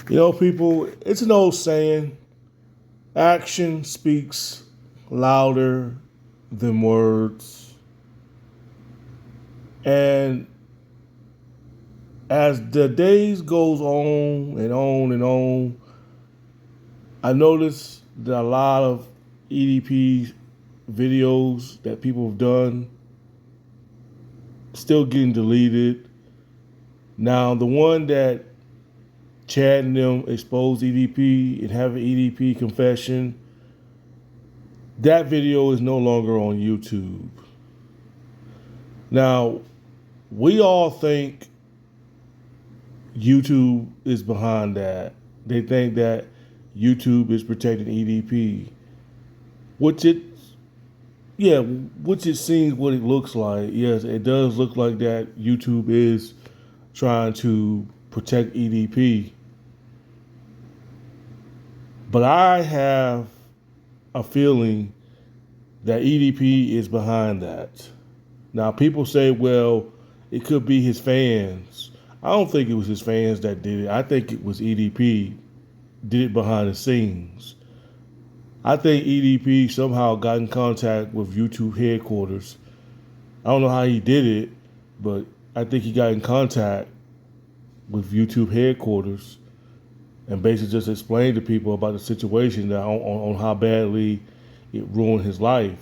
You know, people, it's an old saying, action speaks louder than words. And as the days goes on and on and on, I noticed that a lot of EDP videos that people have done still getting deleted. Now, the one that Chad and them exposed EDP and have an EDP confession, that video is no longer on YouTube. Now, we all think YouTube is behind that. They think that YouTube is protecting EDP, which it seems what it looks like. Yes, it does look like that YouTube is trying to protect EDP. But I have a feeling that EDP is behind that. Now, people say, well, it could be his fans. I don't think it was his fans that did it. I think it was EDP did it behind the scenes. I think EDP somehow got in contact with YouTube headquarters. I don't know how he did it, but I think he got in contact with YouTube headquarters and basically just explained to people about the situation that on how badly it ruined his life.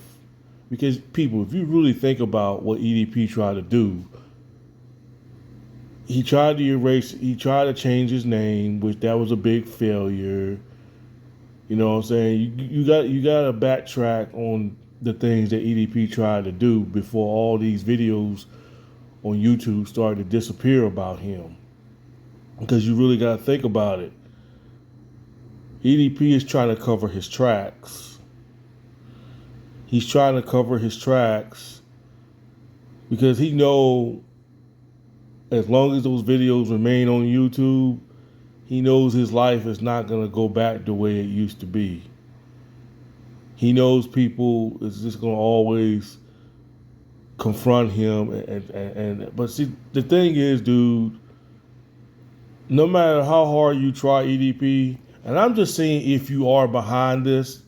Because people, if you really think about what EDP tried to do, he tried to change his name, which that was a big failure. You know what I'm saying? You got to backtrack on the things that EDP tried to do before all these videos on YouTube started to disappear about him. Because you really got to think about it. EDP is trying to cover his tracks. He's trying to cover his tracks because he know as long as those videos remain on YouTube, he knows his life is not going to go back the way it used to be. He knows people is just going to always confront him. But see, the thing is, dude, no matter how hard you try EDP, and I'm just saying if you are behind this,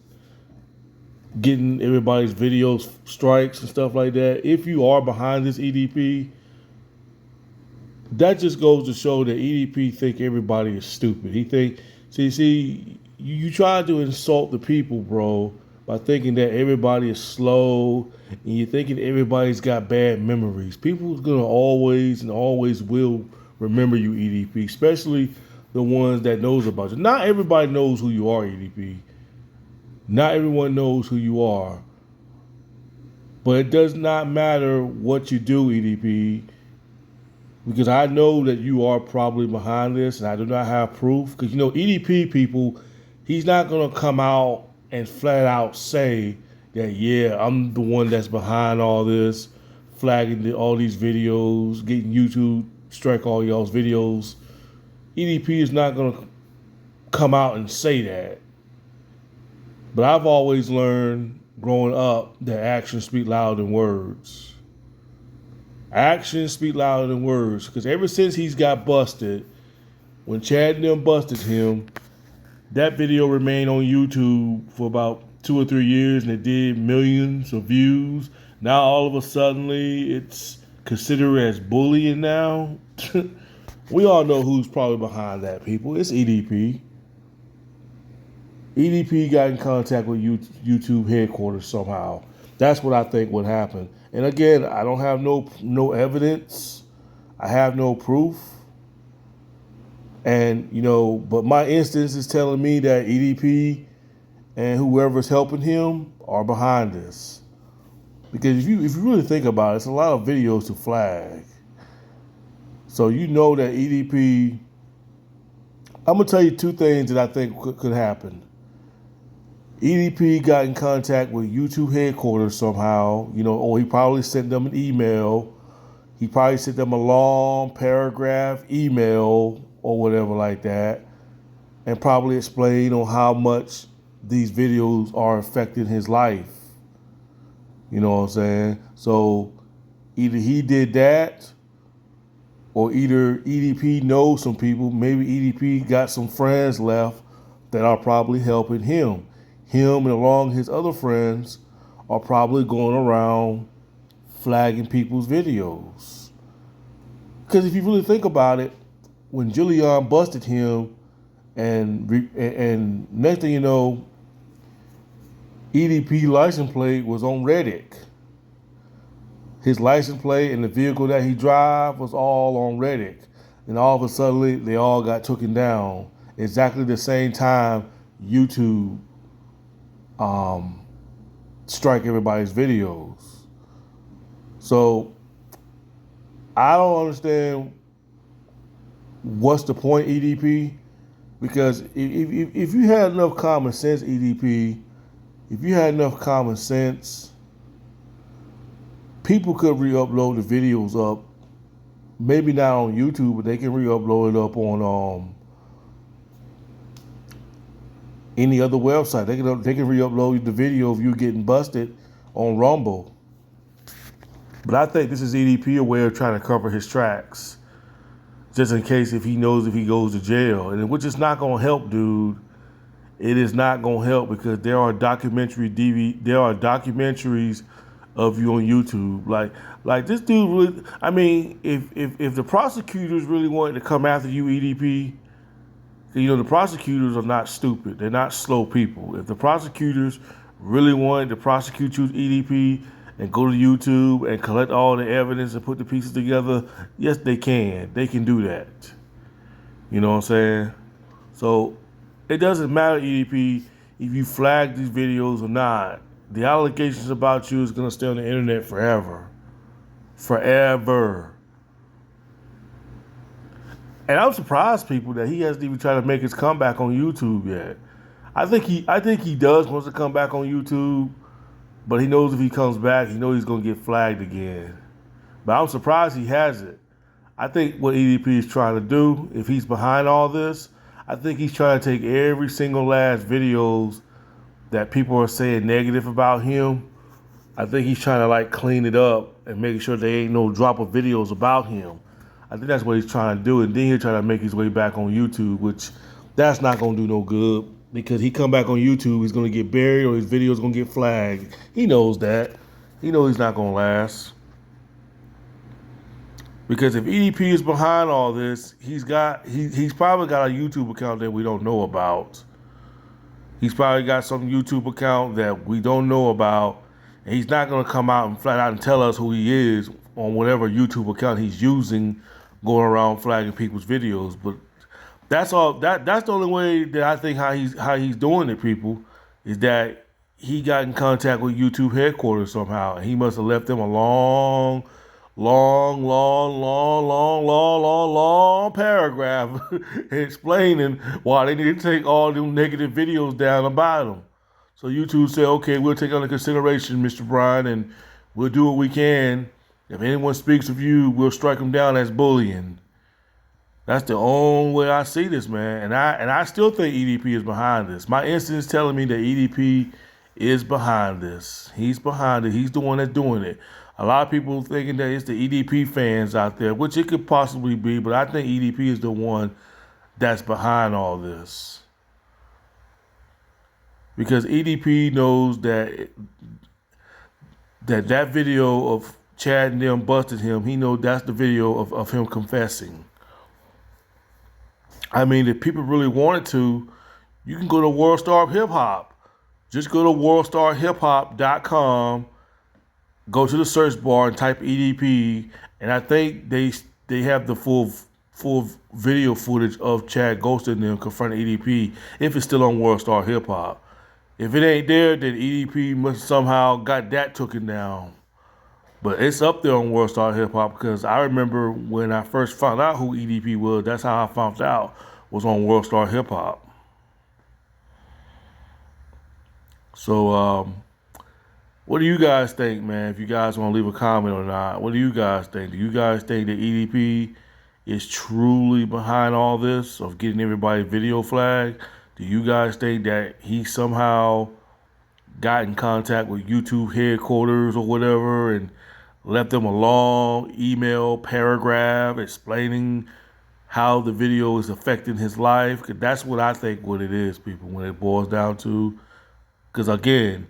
getting everybody's videos strikes and stuff like that, if you are behind this EDP, that just goes to show that EDP think everybody is stupid. He think, you try to insult the people, bro, by thinking that everybody is slow and you're thinking everybody's got bad memories. People's gonna always and always will remember you, EDP, especially the ones that knows about you. Not everybody knows who you are, EDP. Not everyone knows who you are. But it does not matter what you do, EDP, because I know that you are probably behind this, and I do not have proof. Because, EDP people, he's not going to come out and flat out say that, yeah, I'm the one that's behind all this, flagging all these videos, getting YouTube strike all y'all's videos. EDP is not going to come out and say that. But I've always learned growing up that actions speak louder than words. Actions speak louder than words. Because ever since he's got busted, when Chad and them busted him, that video remained on YouTube for about 2 or 3 years and it did millions of views. Now all of a sudden it's considered as bullying now. We all know who's probably behind that, people. It's EDP. EDP got in contact with YouTube headquarters somehow. That's what I think would happen. And again, I don't have no evidence. I have no proof. And, but my instance is telling me that EDP and whoever's helping him are behind this. Because if you really think about it, it's a lot of videos to flag. So you know that EDP, I'm going to tell you 2 things that I think could happen. EDP got in contact with YouTube headquarters somehow, or he probably sent them an email. He probably sent them a long paragraph email or whatever like that, and probably explained on how much these videos are affecting his life. You know what I'm saying? So either he did that, or either EDP knows some people. Maybe EDP got some friends left that are probably helping him. Him and along his other friends are probably going around flagging people's videos. Because if you really think about it, when Julian busted him, and next thing you know, EDP license plate was on Reddit. His license plate and the vehicle that he drive was all on Reddit. And all of a sudden, they all got taken down. Exactly the same time YouTube strike everybody's videos. So I don't understand what's the point, EDP, because if you had enough common sense, EDP, if you had enough common sense, people could re-upload the videos up. Maybe not on YouTube, but they can re-upload it up on any other website. They can re-upload the video of you getting busted on Rumble. But I think this is EDP a way of trying to cover his tracks, just in case if he knows if he goes to jail, and which is not gonna help, dude. It is not gonna help because there are documentaries of you on YouTube. Like this dude really. I mean, if the prosecutors really wanted to come after you, EDP, you know the prosecutors are not stupid. They're not slow people. If the prosecutors really wanted to prosecute you, EDP, and go to YouTube and collect all the evidence and put the pieces together, yes, they can. They can do that. You know what I'm saying? So it doesn't matter, EDP, if you flag these videos or not. The allegations about you is going to stay on the internet forever. Forever. And I'm surprised, people, that he hasn't even tried to make his comeback on YouTube yet. I think he does wants to come back on YouTube, but he knows if he comes back, he knows he's going to get flagged again. But I'm surprised he hasn't. I think what EDP is trying to do, if he's behind all this, I think he's trying to take every single last videos that people are saying negative about him. I think he's trying to like clean it up and making sure there ain't no drop of videos about him. I think that's what he's trying to do. And then he'll try to make his way back on YouTube, which that's not going to do no good, because he come back on YouTube, he's going to get buried or his video's going to get flagged. He knows that. He knows he's not going to last. Because if EDP is behind all this, he's probably got a YouTube account that we don't know about. He's probably got some YouTube account that we don't know about, and he's not going to come out and flat out and tell us who he is on whatever YouTube account he's using, going around flagging people's videos. But that's all. That's the only way that I think how he's doing it, people, is that he got in contact with YouTube headquarters somehow, and he must have left them a long paragraph explaining why they need to take all them negative videos down about them. So YouTube said, okay, we'll take under consideration, Mr. Bryan, and we'll do what we can. If anyone speaks of you, we'll strike them down as bullying. That's the only way I see this, man. And I still think EDP is behind this. My instinct is telling me that EDP is behind this. He's behind it. He's the one that's doing it. A lot of people thinking that it's the EDP fans out there, which it could possibly be, but I think EDP is the one that's behind all this. Because EDP knows that video of Chad and them busted him, he knows that's the video of him confessing. I mean, if people really wanted to, you can go to World Star Hip Hop. Just go to worldstarhiphop.com, go to the search bar and type EDP, and I think they have the full video footage of Chad ghosting them confronting EDP if it's still on World Star Hip Hop. If it ain't there, then EDP must somehow got that taken down. But it's up there on World Star Hip Hop, because I remember when I first found out who EDP was, that's how I found out, was on World Star Hip Hop. So, what do you guys think, man? If you guys want to leave a comment or not, what do you guys think? Do you guys think that EDP is truly behind all this of getting everybody video flagged? Do you guys think that he somehow got in contact with YouTube headquarters or whatever and left them a long email paragraph explaining how the video is affecting his life. Cause that's what I think what it is, people, when it boils down to. Because again,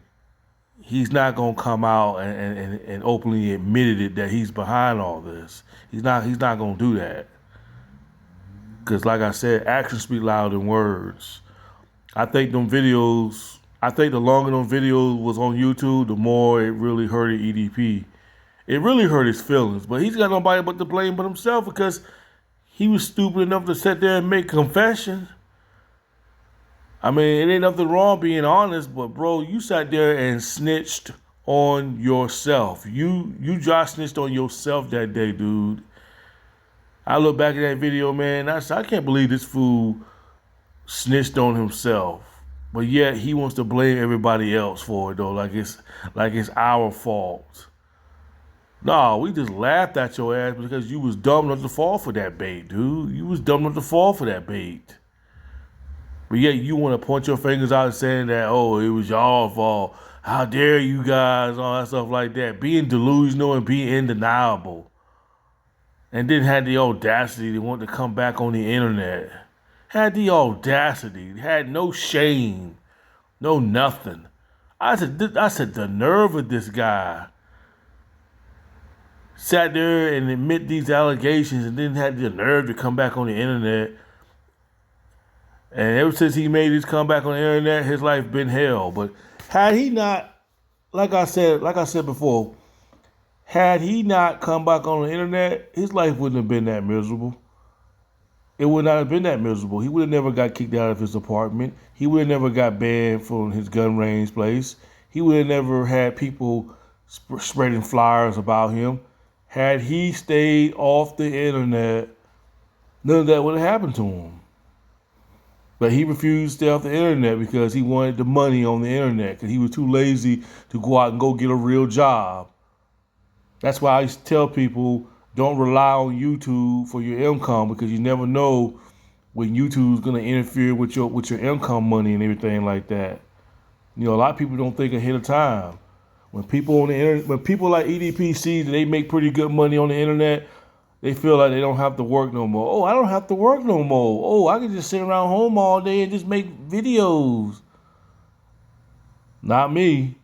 he's not gonna come out and openly admitted it that he's behind all this. He's not gonna do that. Because like I said, actions speak louder than words. I think the longer them videos was on YouTube, the more it really hurted EDP. It really hurt his feelings. But he's got nobody but to blame but himself because he was stupid enough to sit there and make confessions. I mean, it ain't nothing wrong being honest, but bro, you sat there and snitched on yourself. You just snitched on yourself that day, dude. I look back at that video, man. I said, I can't believe this fool snitched on himself. But yet he wants to blame everybody else for it though, like it's our fault. No, we just laughed at your ass because you was dumb enough to fall for that bait, dude. You was dumb enough to fall for that bait. But yet you want to point your fingers out and saying that, oh, it was y'all fault. How dare you guys, all that stuff like that. Being delusional and being undeniable. And then had the audacity to want to come back on the internet. Had the audacity. Had no shame. No nothing. I said the nerve of this guy. Sat there and admit these allegations and then had the nerve to come back on the internet. And ever since he made his comeback on the internet, his life been hell. But had he not, like I said before, had he not come back on the internet, his life wouldn't have been that miserable. It would not have been that miserable. He would have never got kicked out of his apartment. He would have never got banned from his gun range place. He would have never had people spreading flyers about him. Had he stayed off the internet, none of that would have happened to him. But he refused to stay off the internet because he wanted the money on the internet because he was too lazy to go out and go get a real job. That's why I used to tell people, don't rely on YouTube for your income because you never know when YouTube's gonna interfere with your income money and everything like that. You know, a lot of people don't think ahead of time. When people on the internet, when people like EDP see that they make pretty good money on the internet, they feel like they don't have to work no more. Oh, I don't have to work no more. Oh, I can just sit around home all day and just make videos. Not me.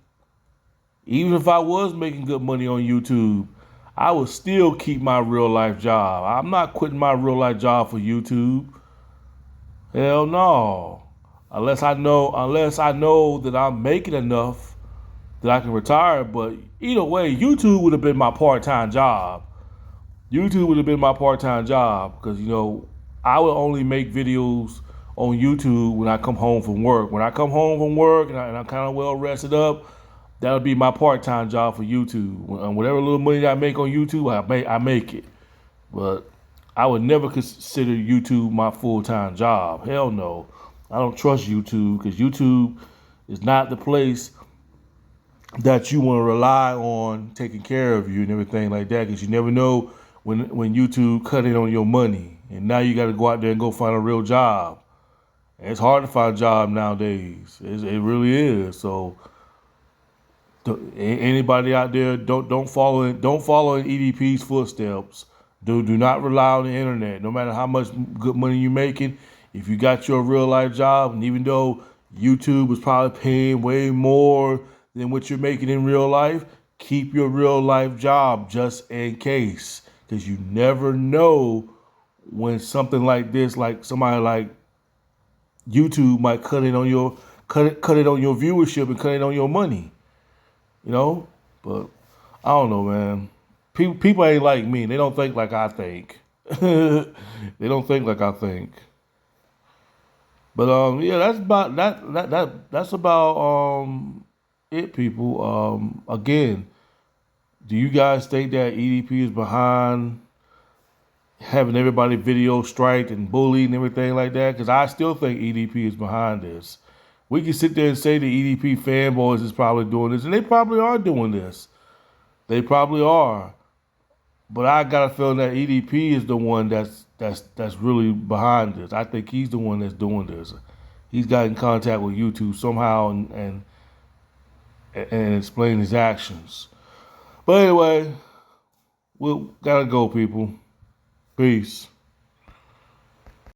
Even if I was making good money on YouTube, I would still keep my real life job. I'm not quitting my real life job for YouTube. Hell no. Unless I know that I'm making enough that I can retire. But either way, YouTube would have been my part-time job. YouTube would have been my part-time job because, you know, I would only make videos on YouTube when I come home from work. When I come home from work and I'm kind of well rested up, that would be my part-time job for YouTube. Whatever little money that I make on YouTube, I make it. But I would never consider YouTube my full-time job. Hell no. I don't trust YouTube because YouTube is not the place that you want to rely on taking care of you and everything like that because you never know when YouTube cut in on your money. And now you got to go out there and go find a real job. And it's hard to find a job nowadays. It really is. So anybody out there, don't follow in EDP's footsteps. Do not rely on the internet. No matter how much good money you're making, if you got your real life job, and even though YouTube is probably paying way more than what you're making in real life, keep your real life job just in case, because you never know when something like this, like somebody like YouTube, might cut it on your viewership and cut it on your money. You know, but I don't know, man. People ain't like me. They don't think like I think. They don't think like I think. But yeah, that's about that's about it, people. Again, do you guys think that EDP is behind having everybody video striked and bullied and everything like that? Because I still think EDP is behind this. We can sit there and say the EDP fanboys is probably doing this, and they probably are doing this. They probably are. But I got a feeling that EDP is the one that's really behind this. I think he's the one that's doing this. He's got in contact with YouTube somehow and explain his actions. But anyway, We'll gotta go, people. Peace.